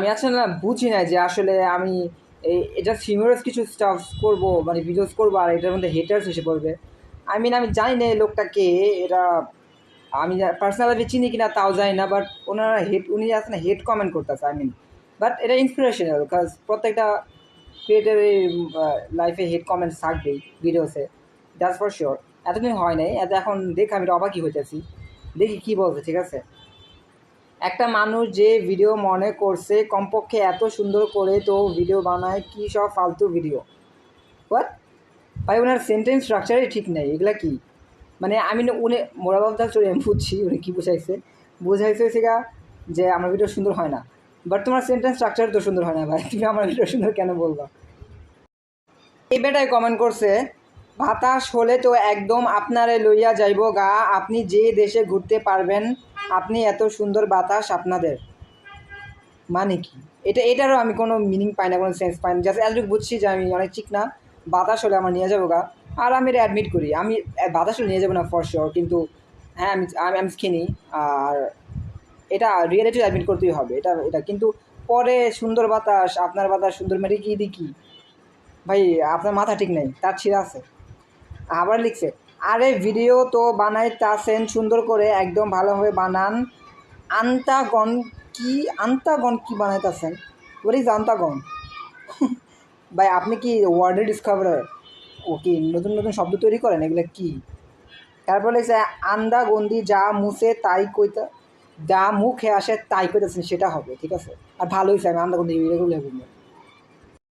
আমি আসলে না বুঝি না যে আসলে আমি এটা হিউমারাস কিছু স্টাফ করবো মানে ভিডিওস করবো আর এটার মধ্যে হেটার্স এসে পড়বে। আমি জানি না এই লোকটাকে, এটা আমি পার্সোনালি চিনি কিনা তাও জানি না, বাট ওনারা উনি আছে না হেড কমেন্ট করতেছে বাট এটা ইন্সপিরেশনাল কাজ প্রত্যেকটা ক্রিয়েটারের লাইফে হেড কমেন্টস থাকবেই ভিডিওসে, দ্যাটস ফর শিওর। এতদিন হয় নাই, এখন দেখে আমি অবাকই হইতেছি, দেখি কী বলছে। ঠিক আছে, একটা মানুষ যে ভিডিও মনে করছে কমপক্ষে এত সুন্দর করে তো ভিডিও বানায়, কী সব ফালতু ভিডিও। হোয়াট ভাই, ওনার সেন্টেন্স স্ট্রাকচারই ঠিক নেই, এগুলা কি? মানে আমি উনি মোরাল অফ দ্য স্টোরি আমি বুঝছি উনি কী বুঝাইছে সেটা যে আমার ভিডিও সুন্দর হয় না, বাট তোমার সেন্টেন্স স্ট্রাকচার তো সুন্দর হয় না ভাই, তুমি আমার ভিডিও সুন্দর কেন বলবা? এই বেটাই কমেন্ট করছে, বাতাস হলে তো একদম আপনারে লইয়া যাইব গা, আপনি যে দেশে ঘুরতে পারবেন, আপনি এত সুন্দর বাতাস আপনাদের। মানে কি এটারও আমি কোনো মিনিং পাই না, কোনো সেন্স পাই না, জাস্ট এতটুকু বুঝছি যে আমি অনেক চিক না, বাতাস হলে আমার নিয়ে যাবো গা। আর আমি এটা অ্যাডমিট করি, আমি বাতাস হলে নিয়ে যাবো না ফর শিওর, কিন্তু হ্যাঁ আমি আমি আমি স্কিনি, আর এটা রিয়েলিটি অ্যাডমিট করতেই হবে, এটা এটা কিন্তু পরে সুন্দর বাতাস আপনার বাতাস সুন্দর মেরে কি দেখি ভাই, আপনার মাথা ঠিক নেই, তার ছিঁড়া আছে। আবার লিখছে, আরে ভিডিও তো বানাইতাছেন সুন্দর করে, একদম ভালোভাবে বানান। আন্তাগন আন্তাগন কি বানাইতেছেন? What is আন্তাগন? ভাই আপনি কি ওয়ার্ডের ডিসকভারার? ও কি নতুন নতুন শব্দ তৈরি করেন? এগুলো কি? তারপরে লিখছে, আন্দা গন্দি যা মুছে তাই কইতা, যা মুখে আসে তাই কইতেছেন সেটা হবে। ঠিক আছে, আর ভালো হয়েছে আমি আন্দা গন্দি এগুলো